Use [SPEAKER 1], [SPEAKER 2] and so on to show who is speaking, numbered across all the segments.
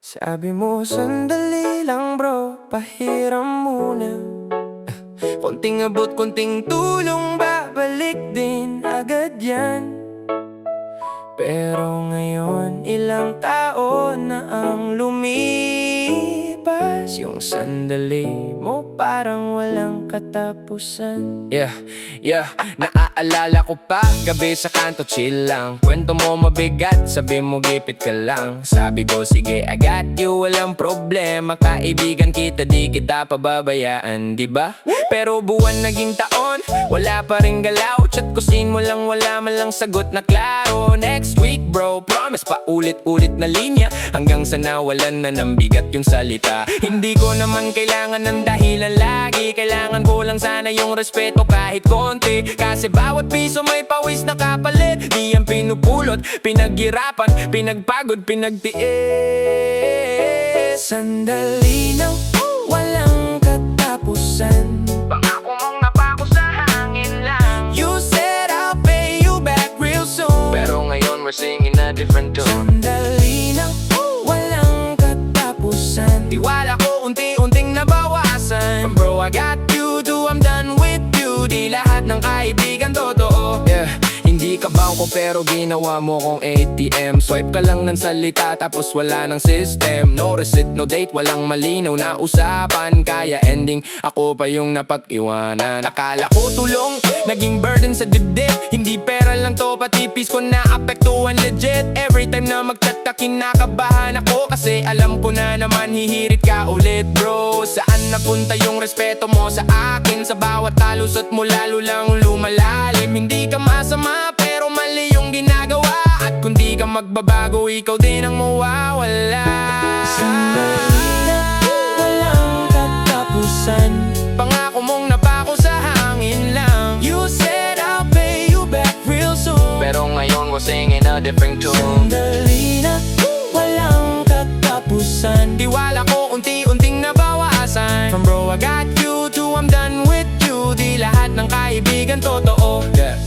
[SPEAKER 1] Sabi mo sandali lang bro, pahiram muna. Konting abot, konting tulong, babalik din agad yan. Pero ngayon, ilang taon na ang lumipas. Yung sandali mo parang walang katapusan. Naaalala ko pa, gabi sa kanto chill lang. Kwento mo mabigat, sabi mo gipit ka lang. Sabi ko sige, I got you, walang problema. Kaibigan kita, di kita pababayaan, diba? Pero buwan naging taon, wala pa rin galaw. Chat ko sin mo lang, wala man lang sagot na klaro. Next week bro, promise pa ulit-ulit na linya. Hanggang sa nawalan na ng bigat yung salita. Hindi ko naman kailangan ng dahilan lagi. Kailangan ko lang sana yung respeto kahit konti. Kasi bawat piso may pawis na kapalit. Di yan pinupulot, pinaghirapan, pinagpagod, pinagtiis. Sandali na walang katapusan. Pangako mong napako sa hangin lang. You said I'll pay you back real soon. Pero ngayon we're singing a different tune. Sandali na walang katapusan. Tiwala ko unti-unting nabawasan. From bro I got you to I'm done with you. Di lahat ng kaibigan totoo. Hindi ka bangko pero ginawa mo kong ATM. Swipe ka lang ng salita tapos wala ng system. No receipt, no date, walang malinaw na usapan. Kaya ending, ako pa yung napag-iwanan. Akala ko tulong, naging burden sa dibdib. Hindi pera lang to, pati peace ko naapektuhan legit. Every time na mag-chat ka, kinakabahan ako. Kasi alam ko na naman hihirit ka ulit bro. Saan napunta yung respeto mo sa akin? Sa bawat talusot mo lalo lang lumalalim. Hindi ka masama pero mali yung ginagawa. At kung di ka magbabago, ikaw din ang mawawala. Sandali na walang katapusan. Pangako mong napako sa hangin lang. You said I'll pay you back real soon. Pero ngayon we're singing a different tune. Sandali na walang katapusan. Tiwala ko unti-unting nabawasan. From bro I got you to I'm done with you. Di lahat ng kaibigan totoo.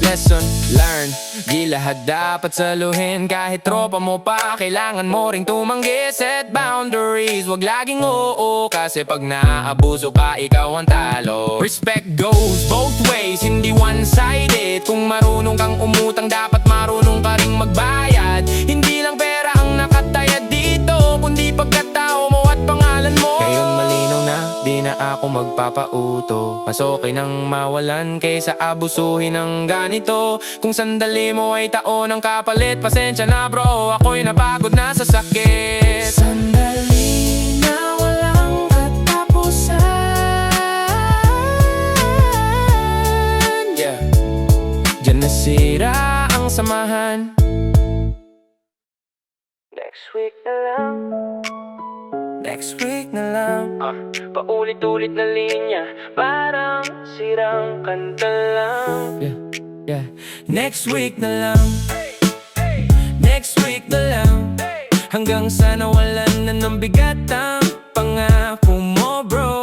[SPEAKER 1] Lesson learned, di lahat dapat saluhin. Kahit tropa mo pa, kailangan mo ring tumanggi. Set boundaries, wag laging oo. Kasi pag naaabuso ka, ikaw ang talo. Respect goes both ways, hindi one-sided. Kung marunong kang umutang, dapat marunong ka ring magbayad. Hindi lang pera ang nakataya dito, kundi pagkatao mo at pangalan mo. Ngayon malinaw na, di na ako magpapauto. Mas okay nang mawalan kaysa abusuhin ng ganito. Kung sandali mo ay taon ng kapalit, pasensya na bro, ako'y napagod na sa sakit. Sandali na walang katapusan. Diyan nasira ang samahan. Next week na lang. Next week na lang. Paulit-ulit na linya, parang sirang kanta lang. Next week na lang. Next week na lang. Hanggang sa nawalan na ng bigat ang pangako mo bro.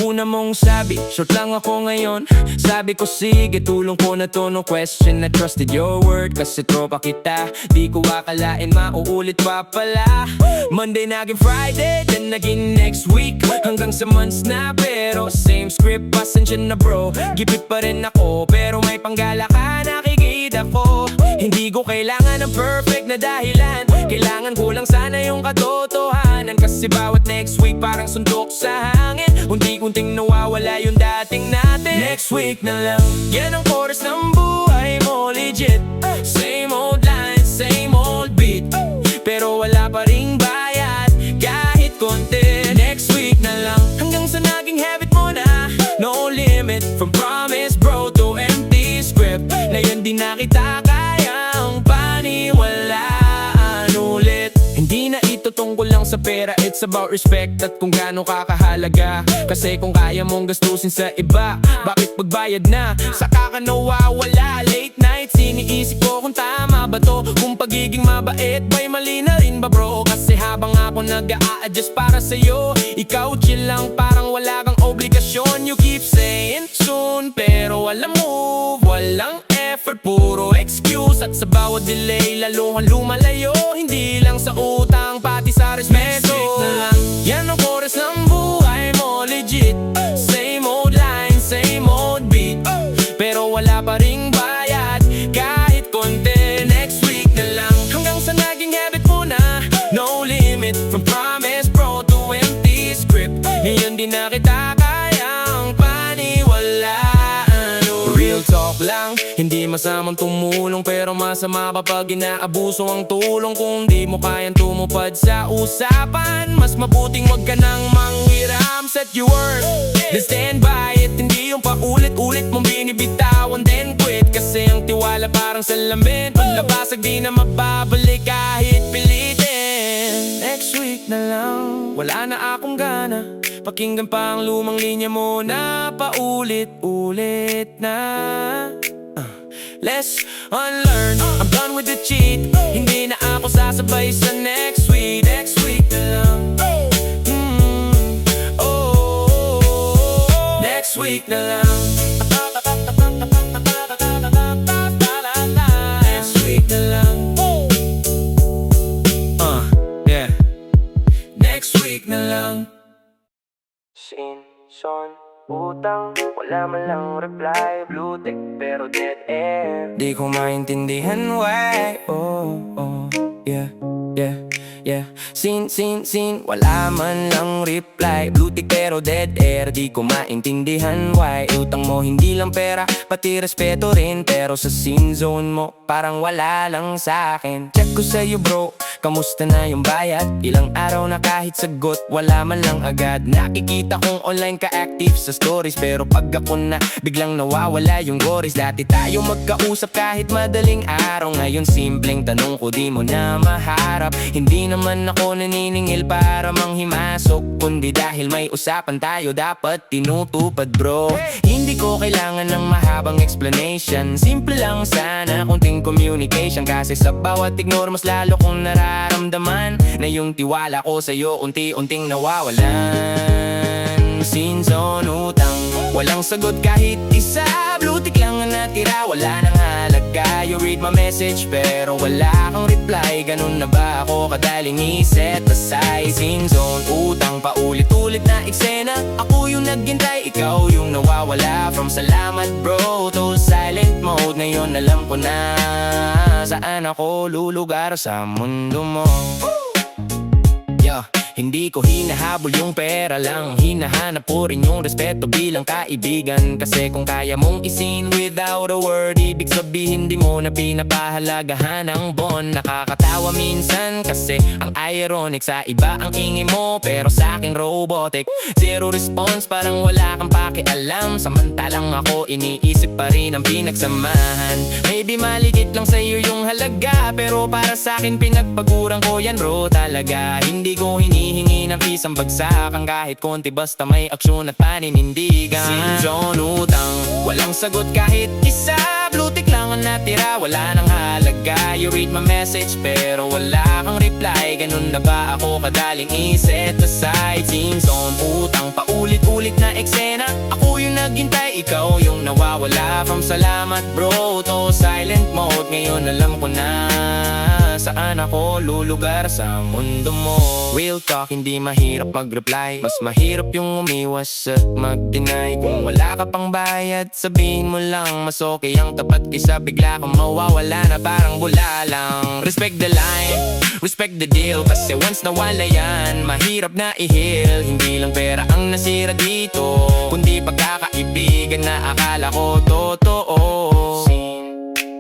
[SPEAKER 1] Una mong sabi, short lang ako ngayon. Sabi ko sige, tulong ko na to, no question. I trusted your word, kasi tropa kita. Di ko akalain mauulit pa pala. Monday naging Friday, then naging next week. Hanggang sa months na, pero same script. Pasensya na bro, gipit pa rin ako. Pero may panggala ka, nakikita ko. Hindi ko kailangan ng perfect na dahilan. Kailangan ko lang sana yung katotohanan. Kasi bawat next week parang suntok sa hangin. Unti-unting nawawala yung dating natin. Next week na lang, yan ang chorus ng buhay mo, legit. Same old lines, same old beat. Pero wala pa ring bayad, kahit konti. Next week na lang, hanggang sa naging habit mo na. No limit, from promise bro to empty script. Na yan di na kita kayang paniwalaan ulit. Hindi na ito tungkol lang sa pera, it's about respect at kung gaano kakahalaga. Kasi kung kaya mong gastusin sa iba, bakit pagbayad na? Saka ka nawawala, late nights, iniisip ko kung tama ba to. Kung pagiging mabait, ba'y mali na rin ba bro? Kasi habang ako nag-a-adjust para sa'yo, ikaw chill lang, parang wala kang obligasyon. You keep saying soon, pero walang move, walang effort, puro excuse. At sa bawat delay, lalo kang lumalayo. Hindi lang sa utang masamang tumulong, pero masama pa pag inaabuso ang tulong. Kung di mo kayang tumupad sa usapan, mas mabuting wag ka nang manghiram. Set your word, then stand by it. Hindi yung paulit-ulit mong binibitawan then quit. Kasi ang tiwala parang salamin, palabasag di na mababalik kahit pilitin. Next week na lang, wala na akong gana. Pakinggan pa ang lumang linya mo na paulit-ulit na. Let's unlearn, I'm done with the cheat. Hindi na ako sasabay sa next week. Next week na lang. Next week na lang. Next week na lang. Yeah. Next week na lang. Son, utang, wala man lang reply. Blue tick pero dead air. Di ko maintindihan why. Yeah, yeah, yeah. Sin, wala man lang reply. Blue tick pero dead air. Di ko maintindihan why. Utang mo hindi lang pera, pati respeto rin. Pero sa scene zone mo, parang wala lang sa'kin. Check ko sa'yo bro, kamusta na yung bayad? Ilang araw na kahit sagot, wala man lang agad. Nakikita kong online ka active sa stories, pero pag ako na, biglang nawawala yung goris. Dati tayo magkausap kahit madaling araw. Ngayon simpleng tanong ko di mo na maharap. Hindi naman ako naniningil para manghimasok, kundi dahil may usapan tayo dapat tinutupad bro. Hindi ko kailangan ng mahabang explanation. Simple lang sana, konting communication. Kasi sa bawat ignore mas lalo kong nararamdaman na yung tiwala ko sa'yo unti-unting nawawalan. Scene zone, utang, walang sagot kahit isa. Blue tick lang ang natira, wala nang halaga. You read my message pero wala kang reply. Ganun na ba ako kadaling i-set aside? Scene zone, utang, paulit-ulit na eksena. Ako yung naghintay, ikaw yung nawawala. From salamat bro to silent mode. Ngayon alam ko na saan ako lulugar sa mundo mo. Hindi ko hinahabol yung pera lang, hinahanap ko rin yung respeto bilang kaibigan. Kasi kung kaya mong isin without a word, ibig sabihin di mo na pinapahalagahan ang bond. Nakakatawa minsan kasi ang ironic, sa iba ang ingay mo pero sa akin robotic. Zero response, parang wala kang pakialam. Samantalang ako iniisip pa rin ang pinagsamahan. Maybe maligit lang sa'yo yung halaga, pero para sa akin pinagpaguran ko yan bro talaga. Hindi ko hinihingi ng pisang bagsakan kahit konti, basta may aksyon at paninindigan. Scene zone, utang, walang sagot kahit isa. Blue tick lang ang natira, wala nang halaga. You read my message pero wala kang reply. Ganun na ba ako kadaling i-set aside? Scene zone, utang, paulit-ulit na eksena. Ako yung naghintay, ikaw yung nawawala. From salamat bro to silent mode. Ngayon alam ko na saan ako lulugar sa mundo mo. Real talk, hindi mahirap mag-reply. Mas mahirap yung umiwas at mag-deny. Kung wala ka pang bayad, sabihin mo lang mas okay ang tapat kaysa bigla kang mawawala na parang bula lang. Respect the line, respect the deal. Kasi once nawala yan, mahirap na i-heal. Hindi lang pera ang nasira dito, kundi pagkakaibigan na akala ko totoo.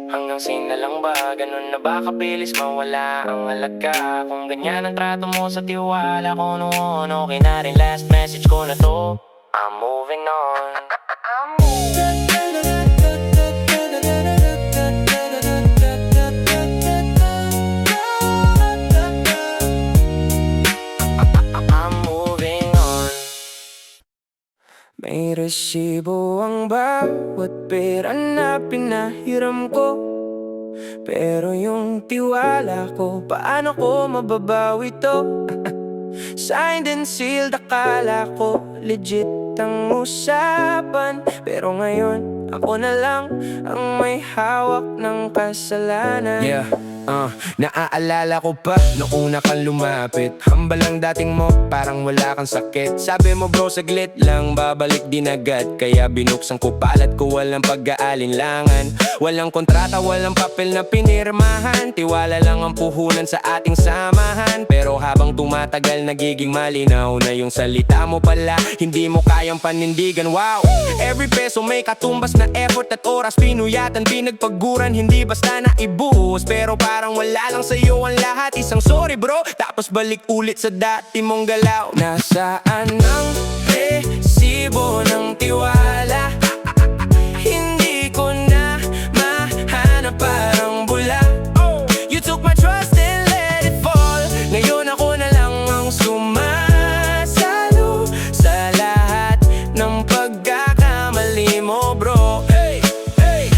[SPEAKER 1] Hanggang scene na lang ba? Ganun na ba kabilis mawala ang halaga? Kung ganyan ang trato mo sa tiwala ko noon, okay na rin last message ko na to. I'm moving on. I'm moving on. May resibo ang bawat pera na pinahiram ko, pero yung tiwala ko, paano ko mababawi to? Signed and sealed, akala ko legit ang usapan, pero ngayon ako na lang ang may hawak ng kasalanan. Naaalala ko pa, noong una kang lumapit. Hambal ang dating mo, parang wala kang sakit. Sabi mo bro, saglit lang, babalik din agad. Kaya binuksan ko palad ko, walang pag-aalinlangan. Walang kontrata, walang papel na pinirmahan. Tiwala lang ang puhunan sa ating samahan. Pero habang tumatagal, nagiging malinaw na yung salita mo pala hindi mo kayang panindigan. Wow! Every peso may katumbas na effort at oras. Pinuyatan, pinagpaguran, hindi basta na ibuhos. Pero parang wala lang sa'yo ang lahat. Isang sorry bro, tapos balik ulit sa dati mong galaw. Nasaan ang resibo ng tiwala? Hindi ko na mahanap, parang bula. You took my trust and let it fall. Ngayon ako na lang ang sumasalo sa lahat ng pagkakamali mo bro.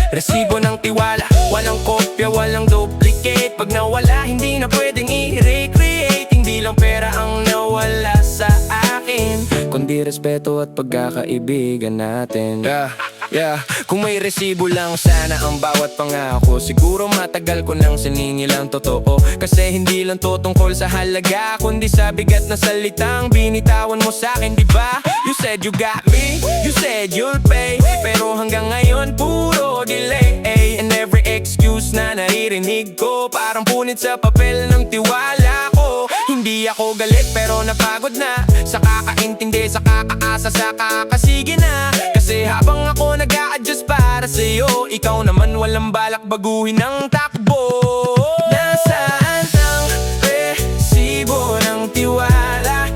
[SPEAKER 1] Resibo ng tiwala, walang kopya, walang duplicate. Pag nawala, hindi na pwedeng i-recreate. Hindi lang pera ang nawala sa akin, kundi respeto at pagkakaibigan natin. Kung may resibo lang sana ang bawat pangako, siguro matagal ko nang siningil ang totoo. Kasi hindi lang to tungkol sa halaga, kundi sa bigat na salitang binitawan mo sa'kin, diba? You said you got me, you said you'll pay. Pero hanggang ngayon puro delay. And every excuse na naririnig ko, parang punit sa papel ng tiwala ko. Hindi ako galit pero napagod na sa kakaintindi, sa kakaasa, sa kakasige na. Kasi habang ako nag-a-adjust para sa'yo, ikaw naman walang balak baguhin ang takbo. Nasaan ang resibo ng tiwala?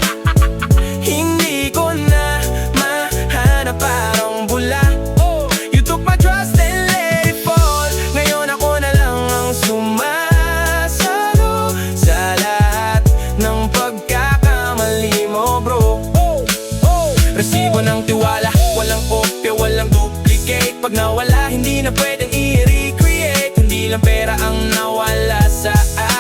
[SPEAKER 1] Hindi ko na mahanap, parang bula. You took my trust and let it fall. Ngayon ako na lang ang sumasalo sa lahat ng pagkakamali mo bro. Resibo ng tiwala, walang kopya, walang duplicate. Pag nawala, hindi na pwedeng i-recreate. Hindi lang pera ang nawala sa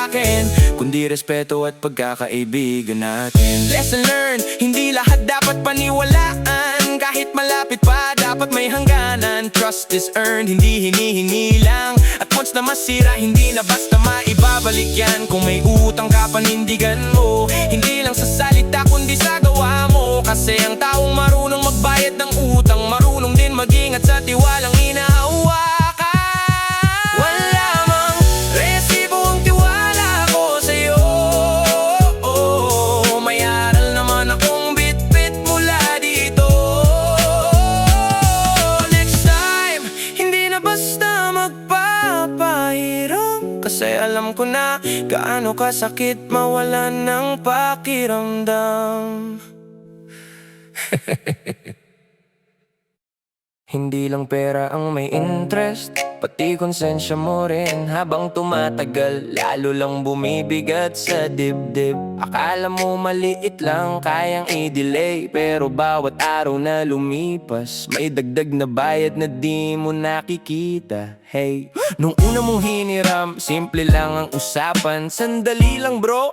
[SPEAKER 1] akin, kundi respeto at pagkakaibigan natin. Lesson learned, hindi lahat dapat paniwalaan. Kahit malapit pa, dapat may hangganan. Trust is earned, hindi hinihingi lang. At once na masira, hindi na basta maibabalik yan. Kung may utang ka, panindigan mo. Hindi lang sa salita, kundi sa gawa mo. Kasi ang taong marunong magbayad ng utang, marunong din mag-ingat sa tiwalang inahawakan. Wala mang resibo ang tiwala ko sa'yo. May aral naman akong bit-bit mula dito. Next time, hindi na basta magpapahiram. Kasi alam ko na gaano kasakit mawalan ng pakiramdam. Hindi lang pera ang may interest, pati konsensya mo rin. Habang tumatagal, lalo lang bumibigat sa dibdib. Akala mo maliit lang, kayang i-delay. Pero bawat araw na lumipas, may dagdag na bayad na di mo nakikita. Hey, nung una mong hiniram, simple lang ang usapan. Sandali lang bro,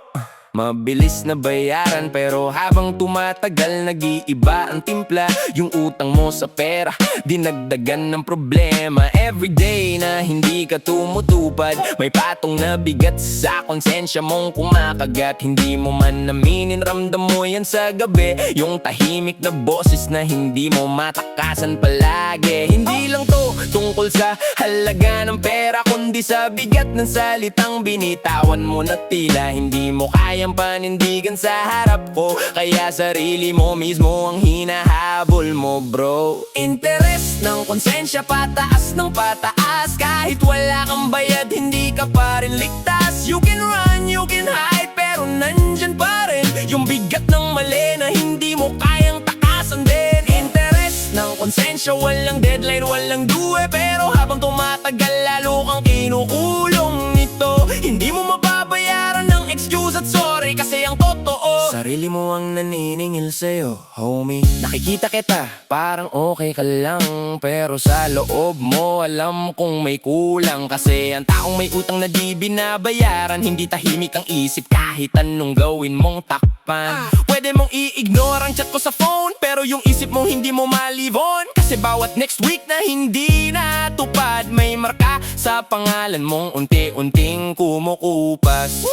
[SPEAKER 1] mabilis na bayaran. Pero habang tumatagal, nag-iiba ang timpla. Yung utang mo sa pera, dinagdagan ng problema. Everyday na hindi ka tumutupad, may patong na bigat sa konsensya mong kumakagat. Hindi mo man naminin, ramdam mo yan sa gabi. Yung tahimik na boses na hindi mo matakasan palagi. Hindi lang to tungkol sa halaga ng pera, kundi sa bigat ng salitang binitawan mo na tila hindi mo kayang panindigan sa harap ko. Kaya sarili mo mismo ang hinahabol mo bro. Interes ng konsensya, pataas ng pataas. Kahit wala kang bayad, hindi ka pa rin ligtas. You can run, you can hide, pero nandyan pa rin yung bigat ng mali na hindi mo kayang takasan din. Interes ng konsensya, walang deadline, walang duwe. Pero habang tumatagal, lalo kang kinukulong nito. Hindi mo mababayaran ng excuse at sorry, kasi ang totoo, sarili mo ang naniningil sa'yo, homie. Nakikita kita, parang okay ka lang, pero sa loob mo alam kong may kulang. Kasi ang taong may utang na di binabayaran, hindi tahimik ang isip kahit anong gawin mong takpan. pwede mong i-ignore ang chat ko sa phone, pero yung isip mo hindi mo malivon. Kasi bawat next week na hindi natupad, may marka sa pangalan mong unti-unting kumukupas.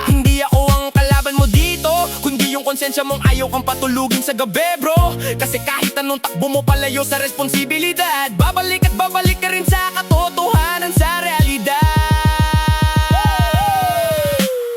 [SPEAKER 1] Hindi ako ang kalaban mo dito, kundi yung konsensya mong ayaw kang patulugin sa gabi, bro. Kasi kahit anong takbo mo palayo sa responsibilidad, babalik at babalik ka rin sa katotohanan, sa realidad.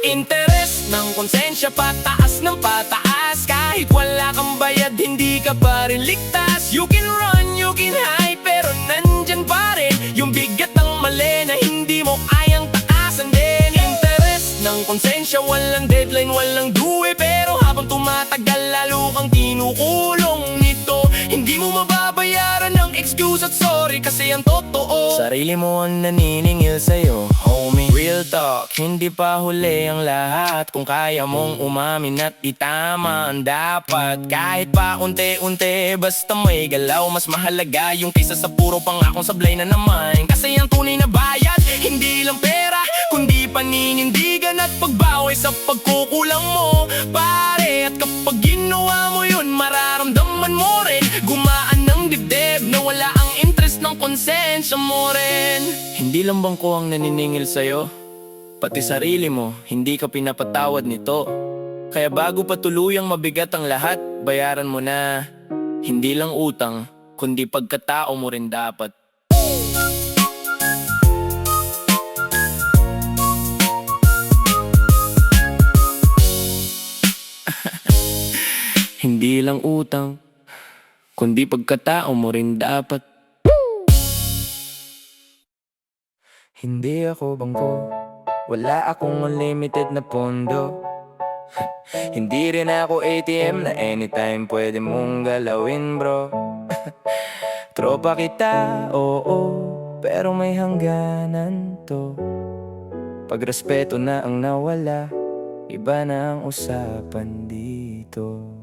[SPEAKER 1] Interes ng konsensya, pataas ng pataas. Kahit wala kang bayad, hindi ka pa rin ligtas. You can run, you can hide, pero nandyan pa rin yung bigat ng mali na hindi mo kayang taasan din. Interes ng konsensya, walang deadline, walang duwe, pero habang tumatagal lalo kang kinukulong nito. Hindi mo mababayaran ng excuse at sorry, kasi ang totoo sarili mo ang naniningil sa'yo, homie. Real talk, hindi pa huli ang lahat. Kung kaya mong umamin at itama ang dapat. Kahit pa unti-unti, basta may galaw. Mas mahalaga yung kaysa sa puro pangakong sablay na naman. Kasi ang tunay na bayad, hindi lang pera, kundi paninindigan at pagbawi sa pagkukulang mo, pare. At kapag ginawa mo yun, mararamdaman mo rin gumaan ng dibdib na wala ang interest ng konsensya mo rin. Hindi lang bangko ang naniningil sa'yo, pati sarili mo, hindi ka pinapatawad nito. Kaya bago pa tuluyang mabigat ang lahat, bayaran mo na. Hindi lang utang, kundi pagkatao mo rin dapat. Hindi lang utang, kundi pagkatao mo rin dapat. Hindi ako bangko, wala akong unlimited na pondo. Hindi rin ako ATM na anytime pwede mong galawin, bro. Tropa kita, oo, pero may hangganan to. Pagrespeto na ang nawala, iba na ang usapan dito.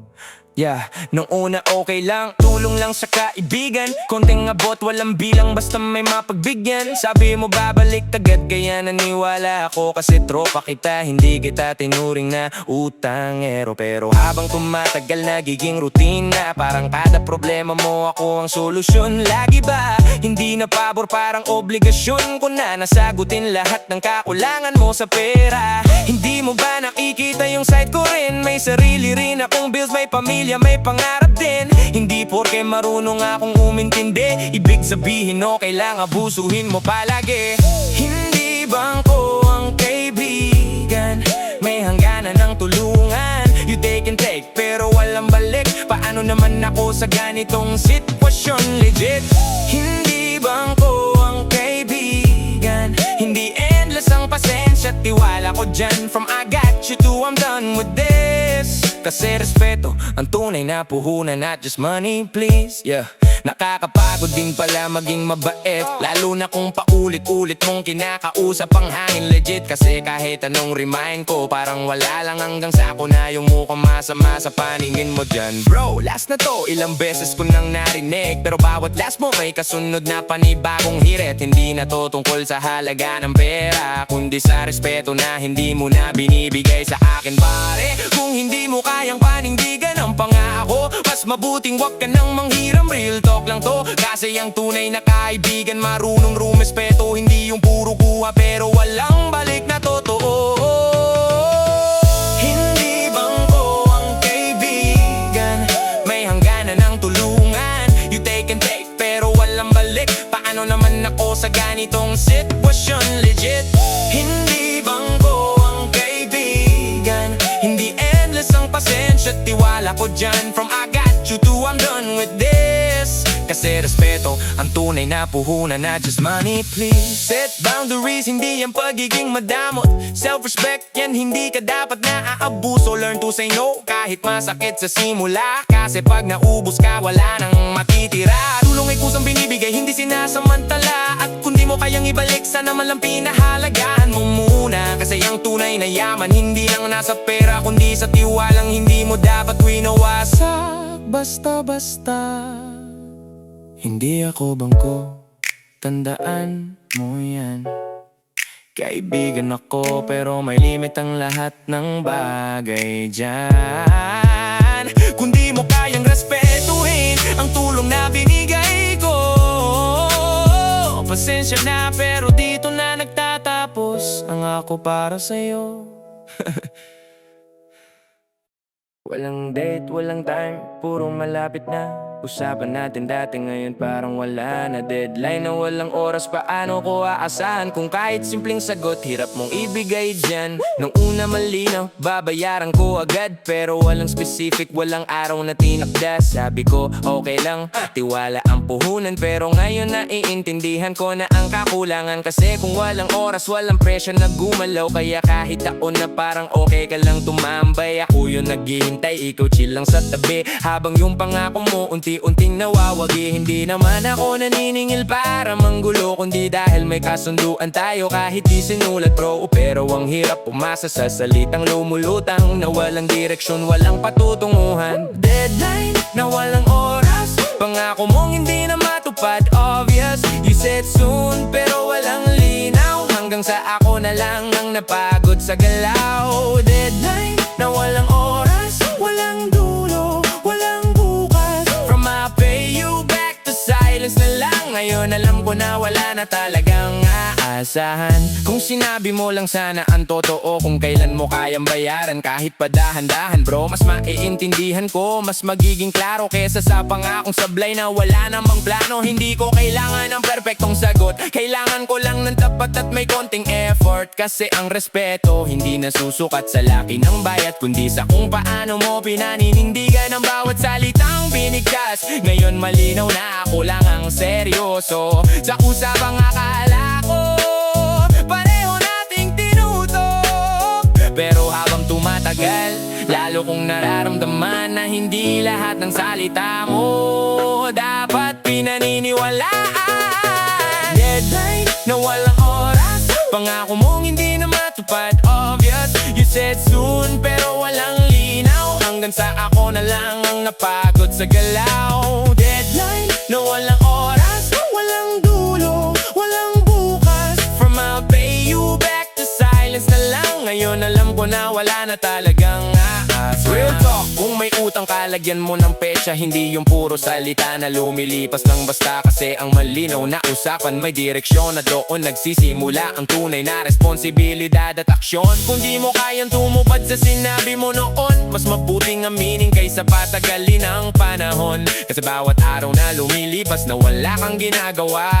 [SPEAKER 1] Yeah, nung una okay lang, tulong lang sa kaibigan. Konting abot, walang bilang, basta may mapagbigyan. Sabi mo babalik agad, kaya naniwala ako. Kasi tropa kita, hindi kita tinuring na utangero. Pero habang tumatagal, nagiging routine na. Parang kada problema mo, ako ang solusyon. Lagi ba, hindi na pabor, parang obligasyon ko na nasagutin lahat ng kakulangan mo sa pera. Hindi mo ba nakikita yung side ko rin? May sarili rin akong bills, may pamilya, may pangarap din. Hindi porke marunong akong umintindi, ibig sabihin okay lang abusuhin mo palagi. Hindi bangko ang kaibigan, may hangganan ng tulungan. You take and take, pero walang balik. Paano naman ako sa ganitong sitwasyon? Legit, hindi bangko ang kaibigan, hindi endless ang pasensya at tiwala ko dyan. From I got you to I'm done with this. Kasi respeto ang tunay na puhunan, not just money, please. Yeah, nakakapagod din pala maging mabait, lalo na kung paulit-ulit mong kinakausap ang hangin. Legit, kasi kahit anong remind ko, parang wala lang hanggang sa ako na yung mukhang masama sa paningin mo dyan. Bro, last na to, ilang beses ko nang narinig, pero bawat last mo may kasunod na panibagong hirit. Hindi na to tungkol sa halaga ng pera, kundi sa respeto na hindi mo na binibigay sa akin, pare. Kung hindi mo kayang panindigan ang pangako, mas mabuting wag ka nang manghiram. Real talk lang to, kasi ang tunay na kaibigan marunong rumespeto. Hindi yung puro kuha pero walang balik na totoo. Hindi bangko ang kaibigan, may hangganan ng tulungan. You take and take, pero walang balik. Paano naman ako sa ganitong sitwasyon? Legit, hindi bangko ang kaibigan, hindi endless ang pasensya at tiwala ko dyan. From I got you to I'm done with this. Kasi respeto ang tunay na puhunan, not just money, please. Set boundaries, hindi yan pagiging madamot. Self-respect yan, hindi ka dapat naaabuso. Learn to say no kahit masakit sa simula, kasi pag naubos ka, wala nang matitira. Tulong ay kusang binibigay, hindi sinasamantala. At kung di mo kayang ibalik, sana man lang pinahalagaan mo muna. Kasi ang tunay na yaman, hindi lang nasa pera, kundi sa tiwalang hindi mo dapat winawasak basta-basta. Hindi ako bangko, tandaan mo yan. Kaibigan ako pero may limit ang lahat ng bagay dyan. Kung di mo kayang respetuhin ang tulong na binigay ko, pasensya na pero dito na nagtatapos ang ako para sa'yo. Walang date, walang time, puro malapit na. Usapan natin dati, ngayon parang wala na. Deadline na walang oras, paano ko aasahan? Kung kahit simpleng sagot, hirap mong ibigay dyan. Nung una malinaw, babayaran ko agad. Pero walang specific, walang araw na tinakda. Sabi ko, okay lang, tiwala ang puhunan. Pero ngayon naiintindihan ko na ang kakulangan. Kasi kung walang oras, walang presyo na gumalaw. Kaya kahit taon na parang okay ka lang tumambay, ako yung naghihintay, ikaw chill lang sa tabi. Habang yung pangako mo unti-unting nawawagi. Hindi naman ako naniningil para manggulo, kundi dahil may kasunduan tayo kahit di sinulat bro. Pero ang hirap pumasa sa salitang lumulutang na walang direksyon, walang patutunguhan. Deadline na walang oras, pangako mong hindi na matupad. Obvious, you said soon pero walang linaw. Hanggang sa ako na lang ang napagod sa galaw. Deadline na walang oras, walang dulo, walang bukas. From I pay you back to silence na lang. Ngayon alam ko na wala na talagang aasahan. Kung sinabi mo lang sana ang totoo, kung kailan mo kayang bayaran kahit pa dahan-dahan bro, mas maiintindihan ko, mas magiging klaro kesa sa pangakong sablay na wala namang plano. Hindi ko kailangan ng perpektong sagot, kailangan ko lang ng tapat at may konting effort. Kasi ang respeto hindi nasusukat sa laki ng bayat, kundi sa kung paano mo pinaninindigan ang bawat salitang binigkas. Ngayon malinaw na ako lang ang seryoso sa usapang akala ko pareho nating tinutok. Pero habang tumatagal, lalo kong nararamdaman na hindi lahat ng salita mo dapat pinaniniwalaan. Deadline na walang oras, pangako mong hindi na matupad. Obvious, you said soon pero walang linaw. Hanggang sa ako na lang ang napagod sa galaw. Deadline na walang oras, walang dulo, walang bukas. From I'll pay you back to silence na lang. Ngayon alam ko na wala na talagang aas. Real talk, kung may utang ka, lagyan mo ng petsa. Hindi yung puro salita na lumilipas lang basta. Kasi ang malinaw na usapan may direksyon, na doon nagsisimula ang tunay na responsibilidad at aksyon. Kung di mo kayang tumupad sa sinabi mo noon, mas mabuting aminin kaysa patagalin ang panahon. Kasi bawat araw na lumilipas na wala kang ginagawa,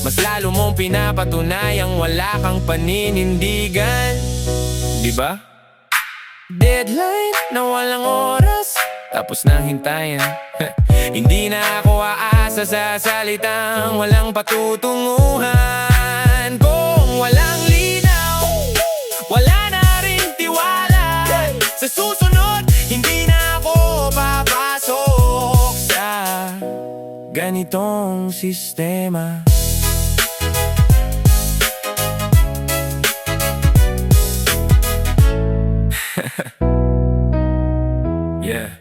[SPEAKER 1] mas lalo mong pinapatunayang wala kang paninindigan. Diba? Deadline na walang oras, tapos na hintayin. Hindi na ako aasa sa salitang walang patutunguhan. Kung walang linaw, wala na rin tiwala. Sa susunod, hindi na ako papasok sa ganitong sistema. Yeah.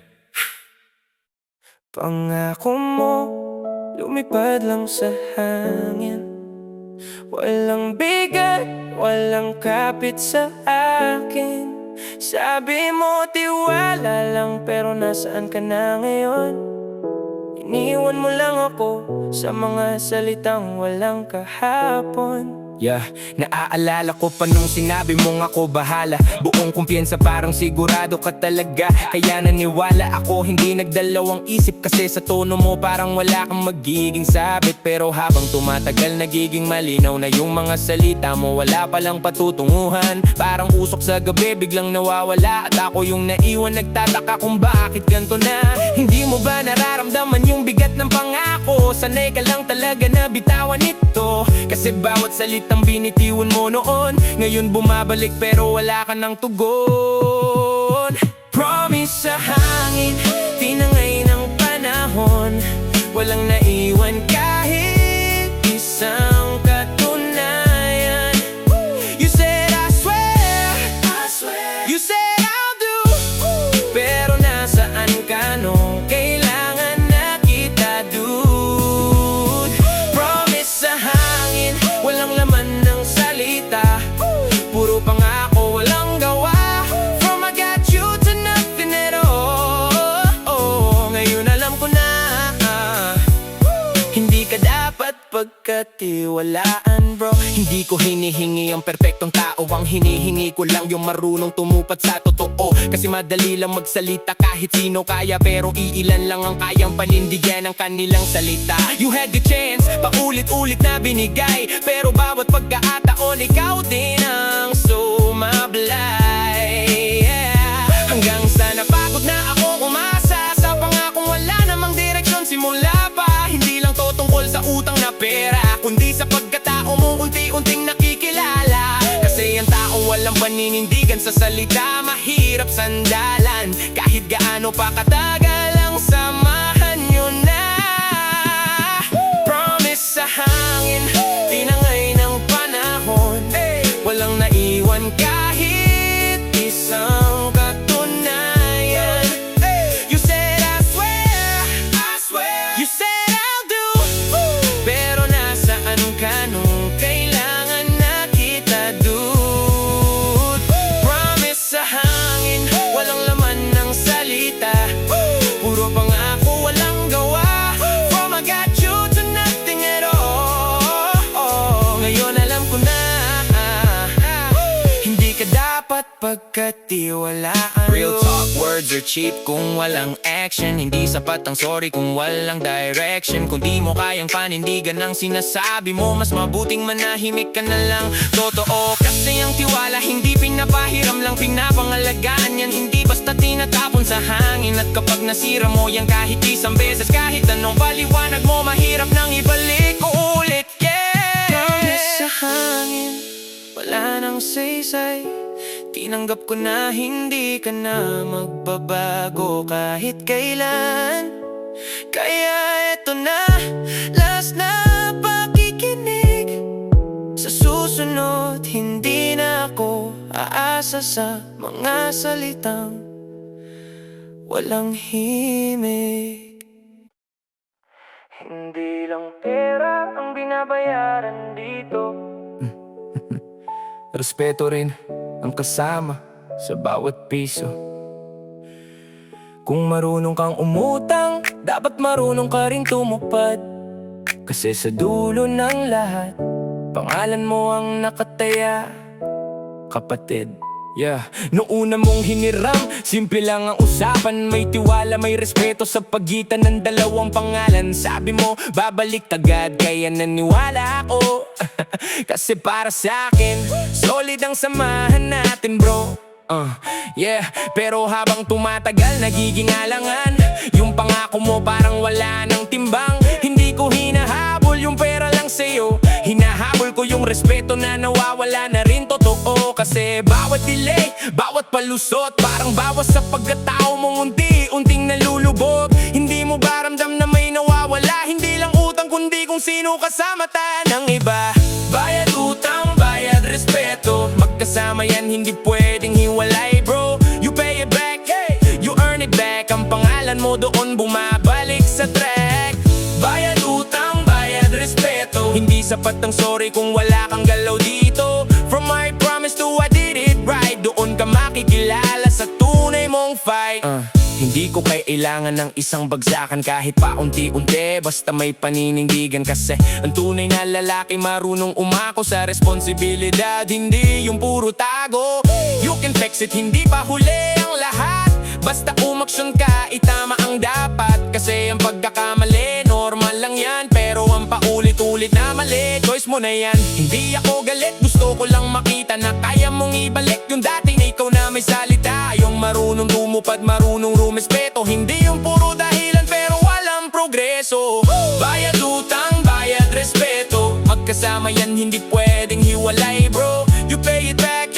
[SPEAKER 1] Pangako mo, lumipad lang sa hangin. Walang bigat, walang kapit sa akin. Sabi mo tiwala lang, pero nasaan ka na ngayon? Iniwan mo lang ako sa mga salitang walang kahapon. Yeah, naaalala ko pa nung sinabi mong ako bahala. Buong kumpiyansa, parang sigurado ka talaga. Kaya naniwala ako, hindi nagdalawang isip. Kasi sa tono mo parang wala kang magiging sabit. Pero habang tumatagal nagiging malinaw na yung mga salita mo, wala palang patutunguhan. Parang usok sa gabi biglang nawawala. At ako yung naiwan, nagtataka kung bakit ganito na. Hindi mo ba nararamdaman yung bigat ng pangako? Sanay ka lang talaga na bitawan ito. Kasi bawat salita ang binitiwan mo noon, ngayon bumabalik pero wala ka ng tugon. Promise sa hangin, tinangay ng panahon. Walang naiwan kahit isang katunayan. You said I swear, you said I'll do. Pero nasaan ka nung kailangan na kita, dude? Promise sa hangin, walang laman ng salita. pagkatiwalaan bro. Hindi ko hinihingi ang perpektong tao, ang hinihingi ko lang yung marunong tumupad sa totoo. Kasi madali lang magsalita kahit sino kaya, pero iilan lang ang kayang panindigan ng kanilang salita. You had the chance, paulit-ulit na binigay, pero bawat pagkakataon ikaw din ang sumablay. Hanggang sa napagod na ako umasa sa pangakong wala namang direksyon simula pa. Hindi lang to tungkol sa utang na pera, kundi sa pagkatao mo unti-unting nakikilala. Kasi ang taong walang paninindigan sa salita, mahirap sandalan. Kahit gaano pa katagal ang samahan nyo na. Promise sa hangin, tinangay ng panahon, walang naiwan kahit isang katunayan. You said I swear, you said I'll do, pero nasaan ka nung kailangan na kita, dude? Promise sa hangin, walang laman ng salita, puro pangako walang gawa. From I got you to nothing at all. Ngayon alam ko na, hindi ka dapat pagkatiwalaan. Real talk, words are cheap kung walang action. Hindi sapat ang sorry kung walang direction. Kung di mo kayang panindigan ang sinasabi mo, mas mabuting manahimik ka na lang. Totoo kasi ang tiwala hindi pinapahiram lang, pinapangalagaan yan. Hindi basta tinatapon sa hangin. At kapag nasira mo yan kahit isang beses, kahit anong paliwanag mo, mahirap nang ibalik ulit. Promise sa hangin, wala nang saysay. Tinanggap ko na hindi ka na magbabago kahit kailan. Kaya eto na, last na pakikinig. Sa susunod, hindi na ako aasa sa mga salitang walang himig. Hindi lang pera ang binabayaran dito, respeto rin ang kasama sa bawat piso. Kung marunong kang umutang, dapat marunong ka rin tumupad. Kasi sa dulo ng lahat, pangalan mo ang nakataya, kapatid. Noong una mong hiniram, simple lang ang usapan. May tiwala, may respeto sa pagitan ng dalawang pangalan. Sabi mo, babalik agad, kaya naniwala ako. Kasi para sa akin, solid ang samahan natin bro. Pero habang tumatagal, nagiging alangan. Yung pangako mo parang wala ng timbang. Hindi ko hinahabol yung pera lang sa'yo, hinahabol ko yung respeto na nawawala na rin. Totoo kasi bawat delay, bawat palusot, parang bawas sa pagkatao mong unti-unting nalulubog. Hindi mo ba ramdam na may nawawala? Hindi lang utang kundi kung sino kasama ta ng iba. Bayad utang, bayad respeto, magkasama yan, hindi pwedeng hiwalay bro. You pay it back, you earn it back. Ang pangalan mo doon bumabalik sa track. Bayad utang, bayad respeto, hindi sapat ang sorry kung wala kang galaw dito. From I promise to I did it right, doon ka makikilala sa tunay mong fight. Hindi ko kailangan ng isang bagsakan kahit pa unti-unti, basta may paninindigan. Kasi ang tunay na lalaki marunong umako sa responsibilidad, hindi yung puro tago. You can fix it, hindi pa huli ang lahat. Basta umaksyon ka, itama ang dapat. Kasi ang pagkakamali, normal lang yan. Pero ang paulit-ulit na mali, choice mo na yan. Hindi ako galit, gusto ko lang makita na kaya mong ibalik yung dati na ikaw na may salita. Yung marunong tumupad, marunong rumespeto, hindi yung puro dahilan pero walang progreso. Bayad utang, bayad respeto, magkasama yan, hindi pwedeng hiwalay bro. You pay it back,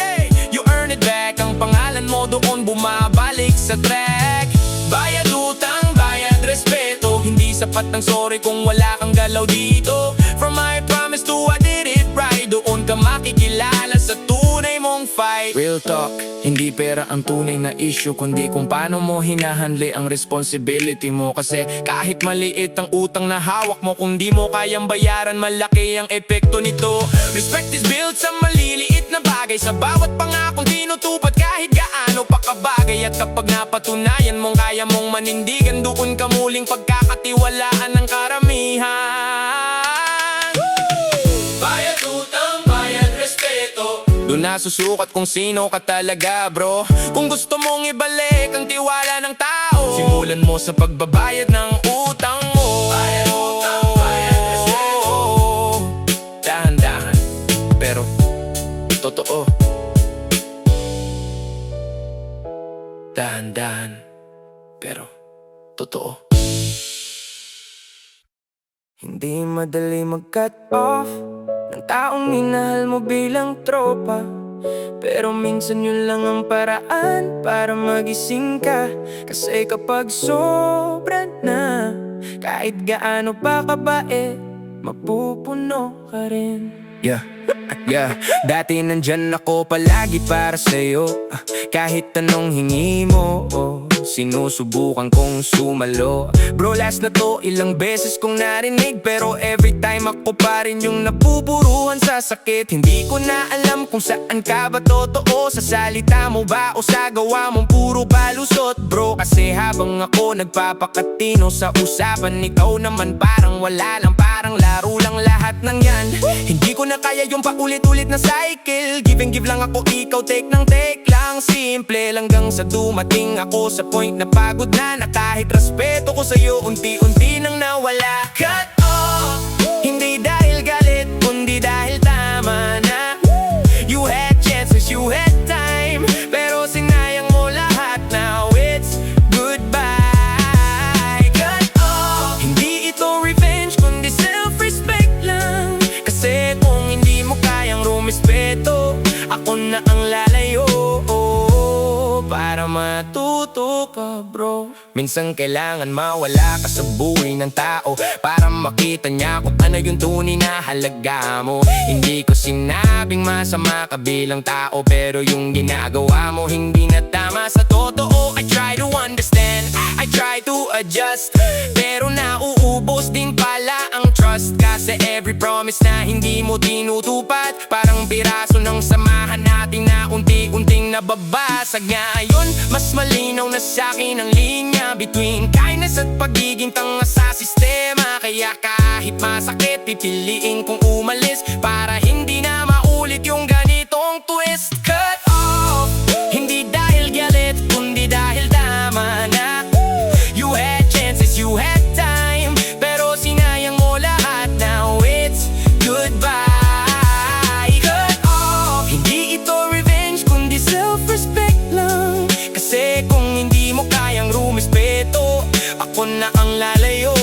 [SPEAKER 1] you earn it back. Ang pangalan mo doon bumabalik sa track. Bayad utang, bayad respeto, hindi sapat ang sorry kung wala kang galaw dito. From I promise to I did it right, doon ka makikilala sa tunay mong fight. Real talk, hindi pera ang tunay na issue, kundi kung paano mo hinahandle ang responsibility mo. Kasi kahit maliit ang utang na hawak mo, kung di mo kayang bayaran, malaki ang epekto nito. Respect is built sa maliliit na bagay, sa bawat pangakong tinutupad kahit gaano pa kabagay. At kapag napatunayan mong kaya mong manindigan, doon ka muling pagkakatiwalaan ng karamihan. nasusukat kung sino ka talaga, bro. Kung gusto mong ibalik ang tiwala ng tao, simulan mo sa pagbabayad ng utang mo. Bayad utang, bayad respeto. Dahan-dahan, pero totoo. Dahan-dahan, pero totoo. Hindi madali mag-cut off ng taong minahal mo bilang tropa, pero minsan yun lang ang paraan para magising ka. Kasi kapag sobra na, kahit gaano pa kabait, mapupuno ka rin. Dati nandyan ako palagi para sa'yo, kahit anong hingi mo, sinusubukan kong sumalo. Bro, last na to, ilang beses kong narinig, pero every time ako pa rin yung napupuruhan sa sakit. Hindi ko na alam kung saan ka ba totoo, sa salita mo ba o sa gawa mong puro palusot. Bro, kasi habang ako nagpapakatino sa usapan, ikaw naman parang wala lang, parang laro lang lahat ng yan. Hindi ko na kaya yung paulit-ulit na cycle, give and give lang ako, ikaw take ng take lang. Simple lang hanggang sa dumating ako sa point na pagod na kahit respeto ko sa'yo unti-unti nang nawala. Cut off, hindi dahil galit, kundi dahil tama na. You had chances, you had time, pero sinayang mo lahat, now it's goodbye. Cut off, hindi ito revenge, kundi self-respect lang. Kasi kung hindi mo kayang rumispeto, ako na ang lalayo para matuto ka, bro. Minsan kailangan mawala ka sa buhay ng tao para makita niya kung ano yung tunay na halaga mo. Hindi ko sinabing masama ka bilang tao, pero yung ginagawa mo hindi na tama sa totoo. I try to understand, I try to adjust, pero nauubos din pala ang trust. Kasi every promise na hindi mo tinutupad, parang biraso ng samahan natin na unti-unting nababasag. Ngayon, mas malinaw na sa'kin ang linya between kindness at pagiging tanga sa sistema. Kaya kahit masakit, pipiliin kong umalis para hindi na maulit yung ganitong twist. Cut off, hindi dahil galit, kundi dahil tama na. You had chances, you had time, pero sinayang mo lahat, now it's goodbye. Cut off, hindi ito revenge, kundi self-respect lang. Kasi kung hindi mo kayang rumispeto, ako na ang lalayo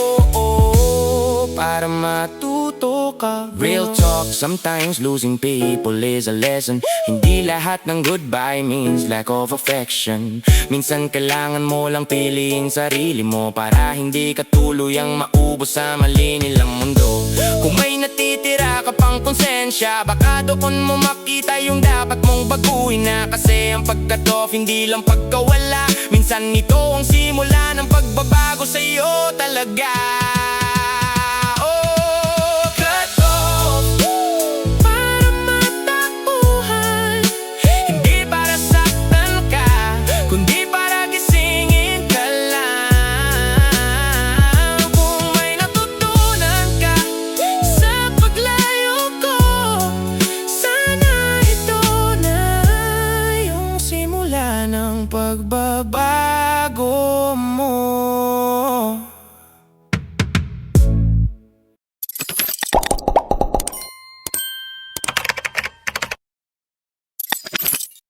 [SPEAKER 1] para matuto ka. Real talk, sometimes losing people is a lesson. Hindi lahat ng goodbye means lack of affection. Minsan kailangan mo lang piliin sarili mo para hindi ka tuluyang maubos sa mali nilang mundo. Kung may natitira ka pang konsensya, baka doon mo makita yung dapat mong baguhin na. Kasi ang pagka-off hindi lang pagkawala, minsan ito ang simula ng pagbabago sa'yo talaga. Pagbaba